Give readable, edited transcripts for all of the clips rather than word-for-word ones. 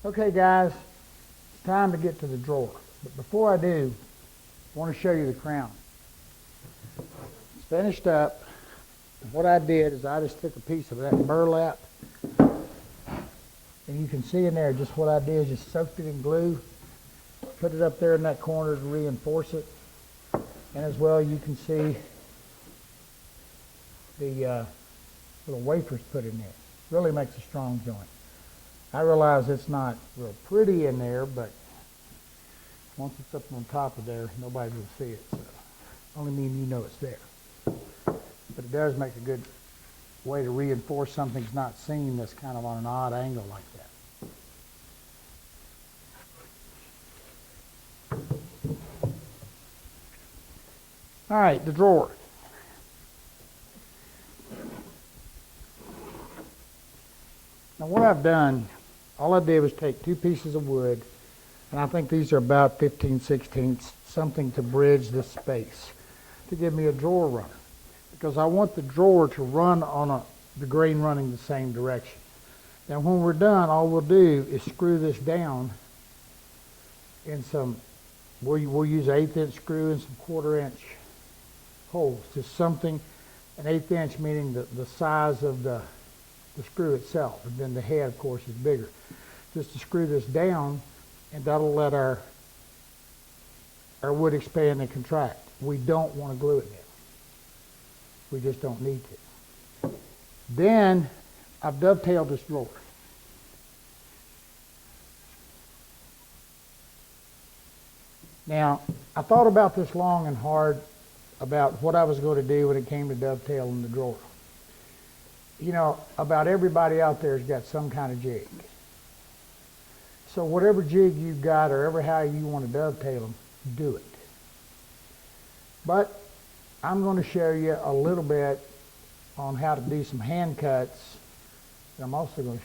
Okay guys, it's time to get to the drawer. But before I do, I want to show you the crown. It's finished up. And what I did is I just took a piece of that burlap, and you can see in there just what I did is just soaked it in glue, put it up there in that corner to reinforce it. And as well, you can see the little wafers put in there. Really makes a strong joint. I realize it's not real pretty in there, but once it's up on top of there, nobody will see it. So only me and you know it's there. But it does make a good way to reinforce something's not seen that's kind of on an odd angle like that. All right, the drawer. Now what I've done, all I did was take two pieces of wood, and I think these are about 15/16, something to bridge this space, to give me a drawer runner. Because I want the drawer to run on the grain running the same direction. Now when we're done, all we'll do is screw this down in some, we'll use an 1/8 inch screw and some 1/4 inch holes. Just something, an 1/8 inch meaning the size of the screw itself, and then the head of course is bigger. Just to screw this down, and that'll let our wood expand and contract. We don't want to glue it down. We just don't need to. Then I've dovetailed this drawer. Now I thought about this long and hard about what I was going to do when it came to dovetailing the drawer. You know, about everybody out there has got some kind of jig. So whatever jig you've got, or ever how you want to dovetail them, do it. But I'm going to show you a little bit on how to do some hand cuts. And I'm also going to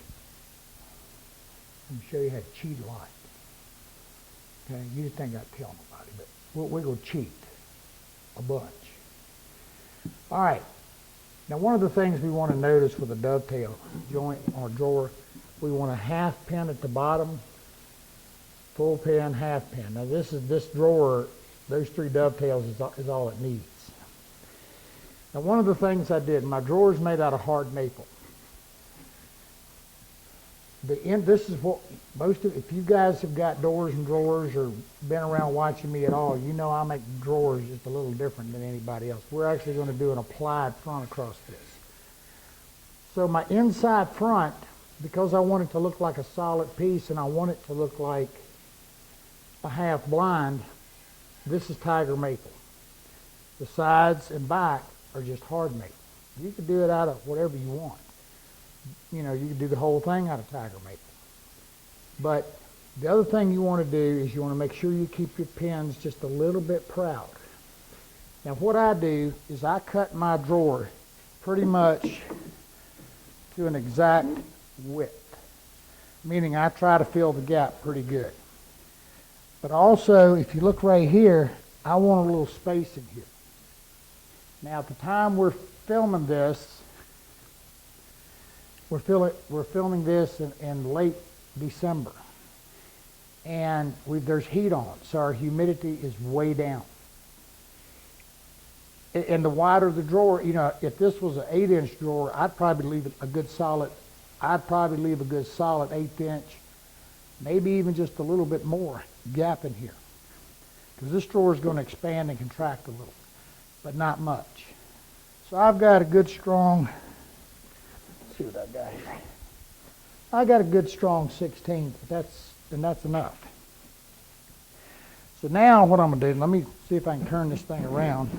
show you how to cheat a lot. Okay, you just ain't got to tell nobody, but we're going to cheat a bunch. All right. Now one of the things we want to notice with a dovetail joint or drawer, we want a half pin at the bottom, full pin, half pin. Now this drawer, those three dovetails is all it needs. Now one of the things I did, my drawer is made out of hard maple. This is what if you guys have got doors and drawers or been around watching me at all, you know I make drawers just a little different than anybody else. We're actually going to do an applied front across this. So my inside front, because I want it to look like a solid piece and I want it to look like a half blind, this is tiger maple. The sides and back are just hard maple. You can do it out of whatever you want. You know, you can do the whole thing out of tiger maple. But the other thing you want to do is you want to make sure you keep your pins just a little bit proud. Now what I do is I cut my drawer pretty much to an exact width, meaning I try to fill the gap pretty good. But also, if you look right here, I want a little space in here. Now at the time we're filming this, we're filming this in late December, and there's heat on, so our humidity is way down. And the wider the drawer, you know, if this was an 8-inch drawer, I'd probably leave a good solid 1/8 inch, maybe even just a little bit more gap in here, because this drawer is going to expand and contract a little, but not much. So I've got a good strong. See what I got here. I got a good strong 16, but that's enough. So now what I'm going to do, let me see if I can turn this thing around.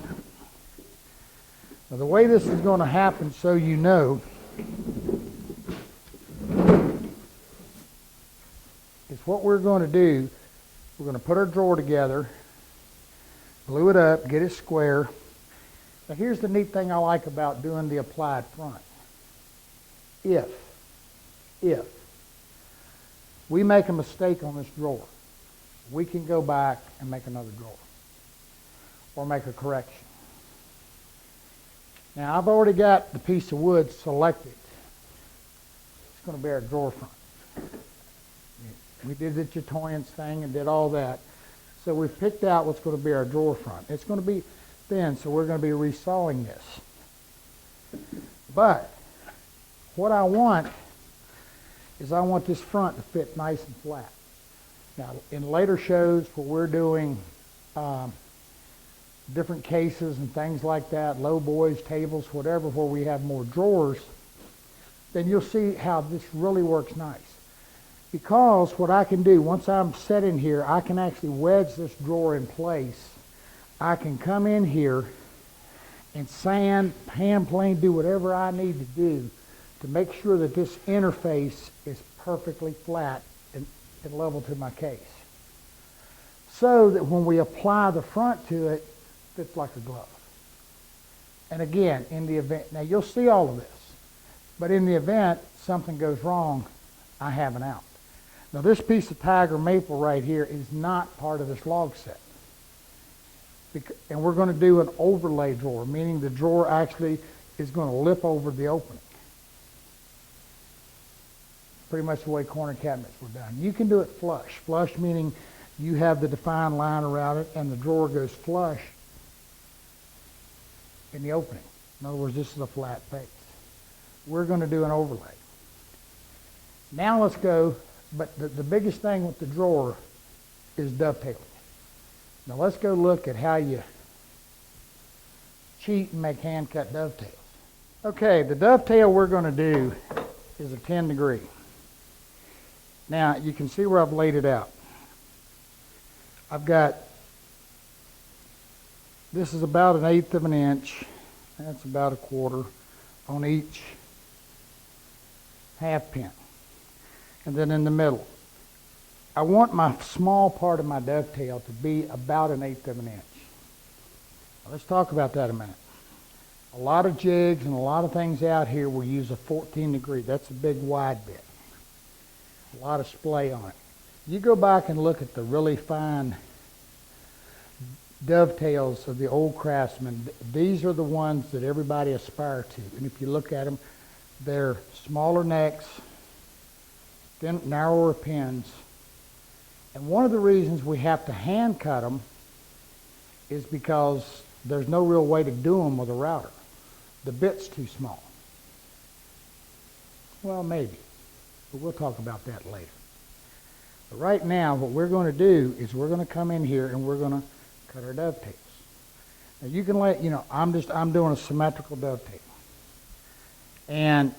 Now the way this is going to happen, so you know, is what we're going to do, we're going to put our drawer together, glue it up, get it square. Now here's the neat thing I like about doing the applied front. If we make a mistake on this drawer, we can go back and make another drawer or make a correction. Now I've already got the piece of wood selected. It's going to be our drawer front. We did the Chatoyance thing and did all that. So we've picked out what's going to be our drawer front. It's going to be thin, so we're going to be resawing this. But what I want is I want this front to fit nice and flat. Now, in later shows where we're doing different cases and things like that, low boys, tables, whatever, where we have more drawers, then you'll see how this really works nice. Because what I can do, once I'm set in here, I can actually wedge this drawer in place. I can come in here and sand, hand plane, do whatever I need to do to make sure that this interface is perfectly flat and level to my case. So that when we apply the front to it, it fits like a glove. And again, in the event, now you'll see all of this, but in the event something goes wrong, I have an out. Now this piece of tiger maple right here is not part of this log set. And we're going to do an overlay drawer, meaning the drawer actually is going to lip over the opening. Pretty much the way corner cabinets were done. You can do it flush. Flush meaning you have the defined line around it and the drawer goes flush in the opening. In other words, this is a flat face. We're going to do an overlay. Now let's go, but the biggest thing with the drawer is dovetailing. Now let's go look at how you cheat and make hand-cut dovetails. Okay, the dovetail we're going to do is a 10 degree. Now you can see where I've laid it out. I've got, this is about 1/8 of an inch, that's about 1/4 on each half pin. And then in the middle, I want my small part of my dovetail to be about 1/8 of an inch. Now, let's talk about that a minute. A lot of jigs and a lot of things out here will use a 14 degree. That's a big wide bit. A lot of splay on it. You go back and look at the really fine dovetails of the old craftsmen. These are the ones that everybody aspires to. And if you look at them, they're smaller necks, thin, narrower pins. And one of the reasons we have to hand cut them is because there's no real way to do them with a router. The bit's too small. Well, maybe, but we'll talk about that later. But right now, what we're going to do is we're going to come in here and we're going to cut our dovetails. Now you can let, I'm doing a symmetrical dovetail. And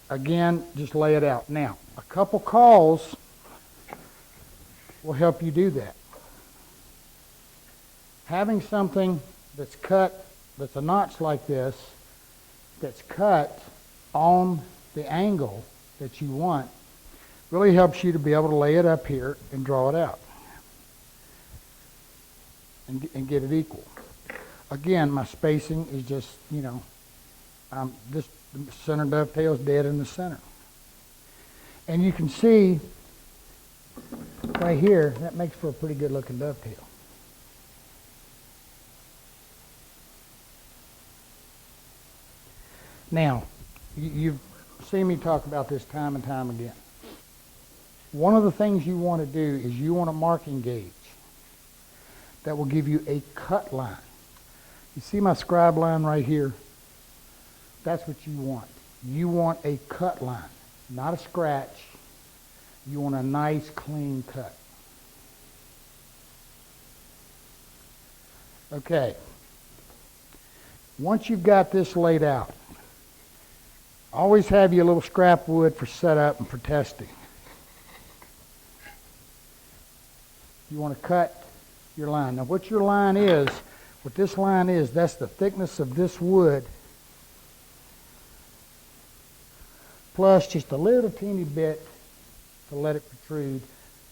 again, just lay it out. Now, a couple calls will help you do that. Having something that's cut, that's a notch like this, that's cut on the angle that you want, really helps you to be able to lay it up here and draw it out and get it equal. Again, my spacing is just, this center dovetail is dead in the center. And you can see right here, that makes for a pretty good looking dovetail. Now, you've seen me talk about this time and time again. One of the things you want to do is you want a marking gauge that will give you a cut line. You see my scribe line right here? That's what you want. You want a cut line, not a scratch. You want a nice, clean cut. Okay. Once you've got this laid out, always have your little scrap wood for setup and for testing. You want to cut your line. Now what your line is, what this line is, that's the thickness of this wood plus just a little teeny bit to let it protrude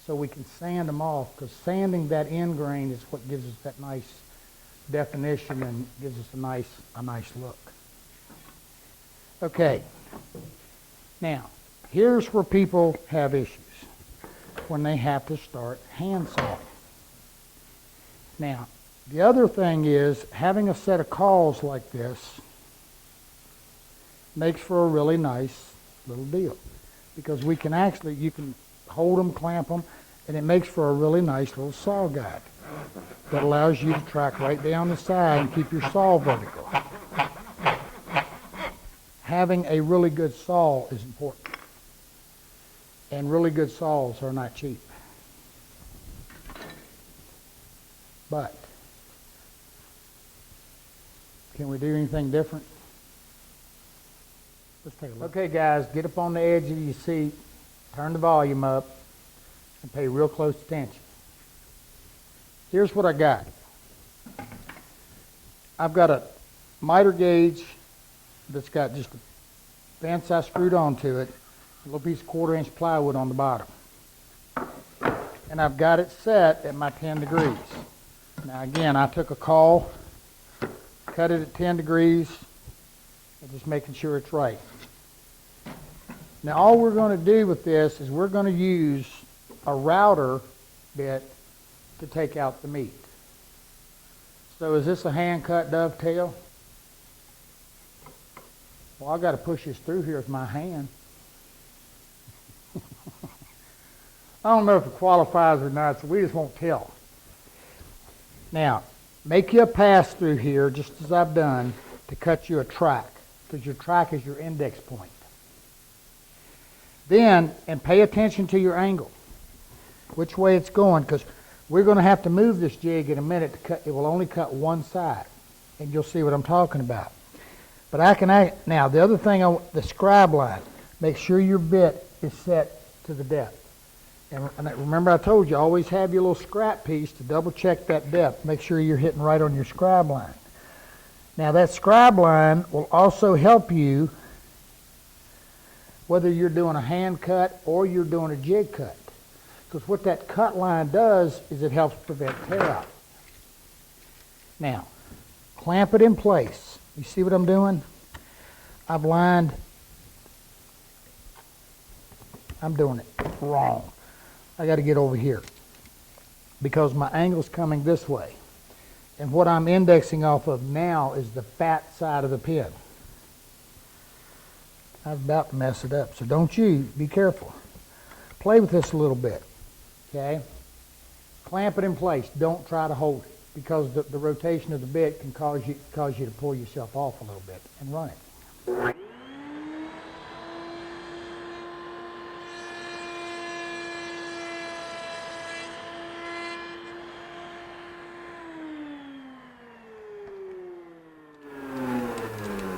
so we can sand them off, because sanding that end grain is what gives us that nice definition and gives us a nice look. Okay, now here's where people have issues, when they have to start hand sawing. Now, the other thing is having a set of calls like this makes for a really nice little deal, because we can actually, you can hold them, clamp them, and it makes for a really nice little saw guide that allows you to track right down the side and keep your saw vertical. Having a really good saw is important, and really good saws are not cheap. But can we do anything different? Let's take a look. Okay, guys, get up on the edge of your seat, turn the volume up, and pay real close attention. Here's what I got. I've got a miter gauge that's got just a fence I screwed onto it, a little piece of 1/4-inch plywood on the bottom. And I've got it set at my 10 degrees. Now again, I took a call, cut it at 10 degrees, and just making sure it's right. Now all we're going to do with this is we're going to use a router bit to take out the meat. So is this a hand-cut dovetail? Well, I've got to push this through here with my hand. I don't know if it qualifies or not, so we just won't tell. Now, make you a pass through here, just as I've done, to cut you a track, because your track is your index point. Then, and pay attention to your angle, which way it's going, because we're going to have to move this jig in a minute to cut. It will only cut one side, and you'll see what I'm talking about. But I can now, the other thing, the scribe line, make sure your bit is set to the depth. And remember I told you, always have your little scrap piece to double check that depth. Make sure you're hitting right on your scribe line. Now that scribe line will also help you whether you're doing a hand cut or you're doing a jig cut. Because what that cut line does is it helps prevent tear out. Now, clamp it in place. You see what I'm doing? I'm doing it wrong. I got to get over here because my angle's coming this way. And what I'm indexing off of now is the fat side of the pin. I was about to mess it up, so don't you, be careful. Play with this a little bit, okay? Clamp it in place. Don't try to hold it because the rotation of the bit can cause you to pull yourself off a little bit and run it.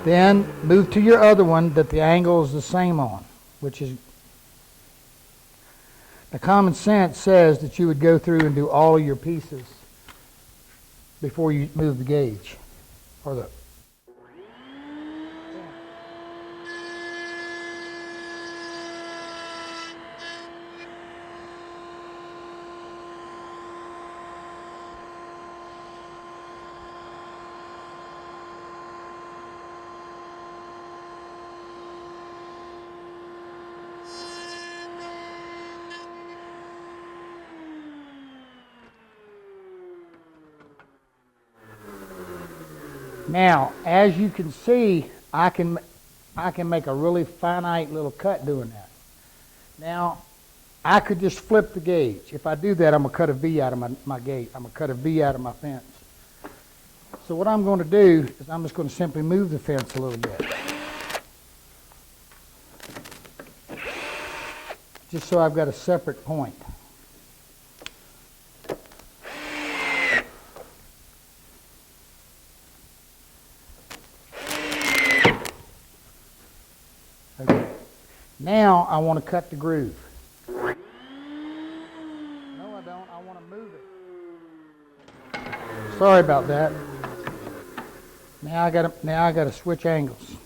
Then move to your other one that the angle is the same on, which is, the common sense says that you would go through and do all of your pieces before you move the gauge or the. Now, as you can see, I can make a really finite little cut doing that. Now, I could just flip the gauge. If I do that, I'm going to cut a V out of my gate. I'm going to cut a V out of my fence. So what I'm going to do is I'm just going to simply move the fence a little bit. Just so I've got a separate point. Okay. Now I want to cut the groove. No, I don't. I want to move it. Sorry about that. Now I got to switch angles.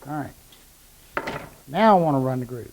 All right. Now I want to run the groove.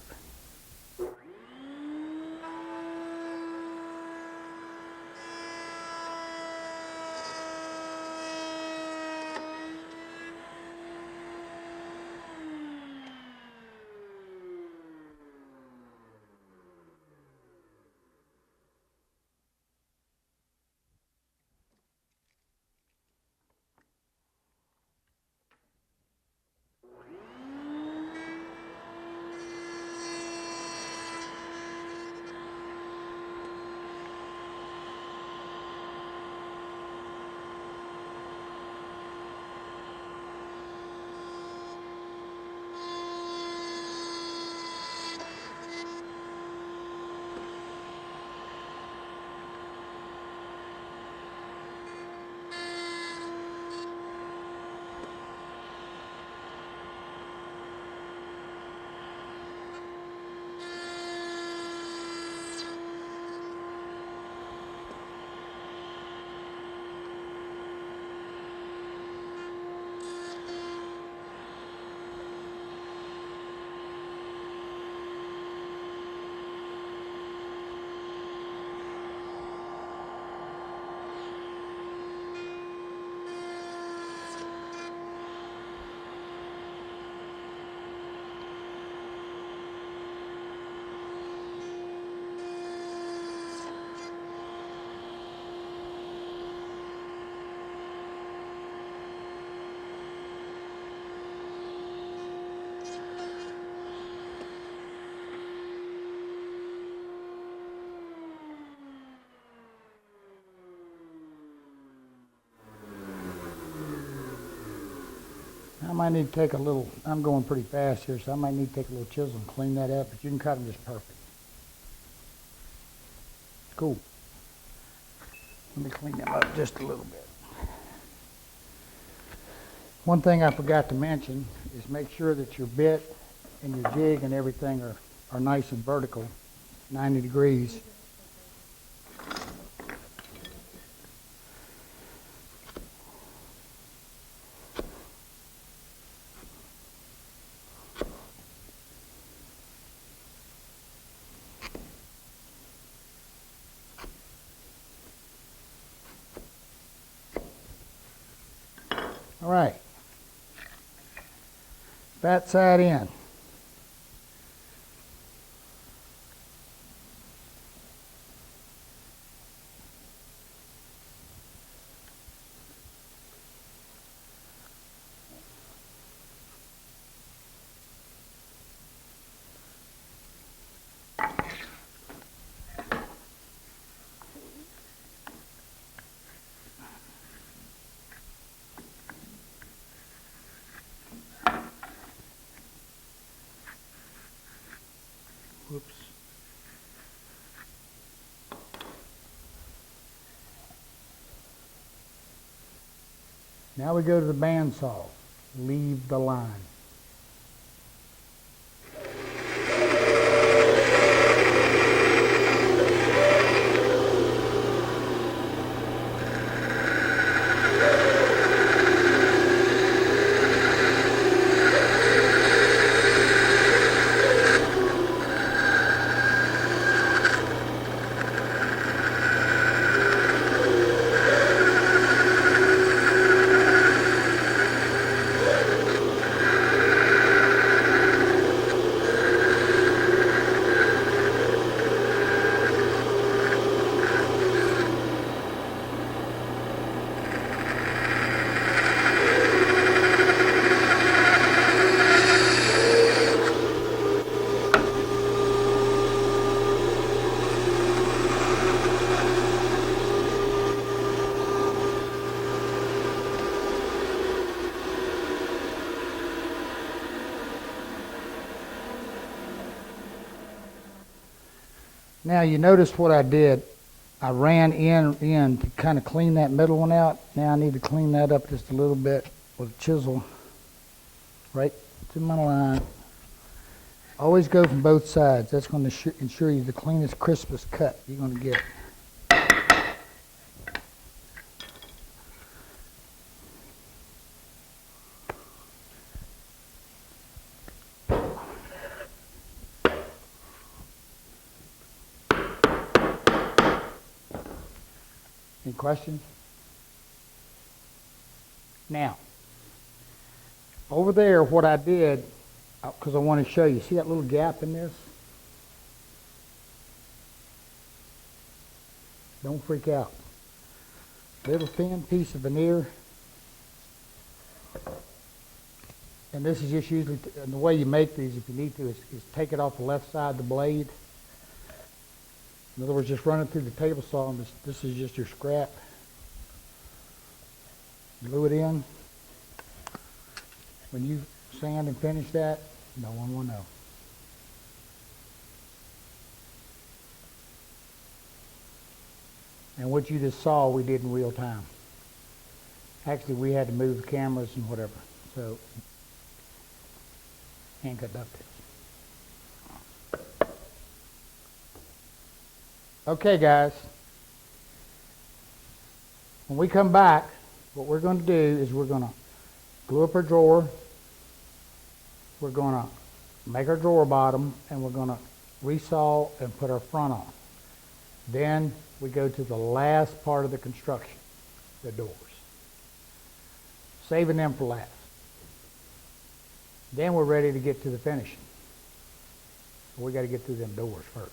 might need to take a little, I'm going pretty fast here, so I might need to take a little chisel and clean that up, but you can cut them just perfect. Cool. Let me clean them up just a little bit. One thing I forgot to mention is make sure that your bit and your jig and everything are nice and vertical, 90 degrees. All right, that side in. Whoops. Now we go to the bandsaw. Leave the line. Now you notice what I did. I ran in to kind of clean that middle one out. Now I need to clean that up just a little bit with a chisel right to my line. Always go from both sides. That's going to ensure you the cleanest, crispest cut you're going to get. Any questions? Now, over there, what I did, because I want to show you, see that little gap in this? Don't freak out. Little thin piece of veneer. And this is just usually, and the way you make these, if you need to, is take it off the left side of the blade. In other words, just run it through the table saw, and this is just your scrap. Glue it in. When you sand and finish that, no one will know. And what you just saw, we did in real time. Actually, we had to move the cameras and whatever. So, hand cut dovetails. Okay, guys. When we come back, what we're going to do is we're going to glue up our drawer. We're going to make our drawer bottom, and we're going to resaw and put our front on. Then we go to the last part of the construction, the doors. Saving them for last. Then we're ready to get to the finishing. We got to get through them doors first.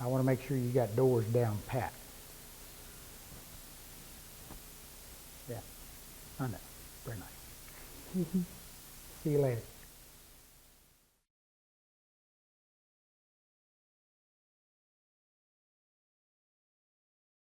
I want to make sure you got doors down pat. Yeah, I know. Very nice. See you later.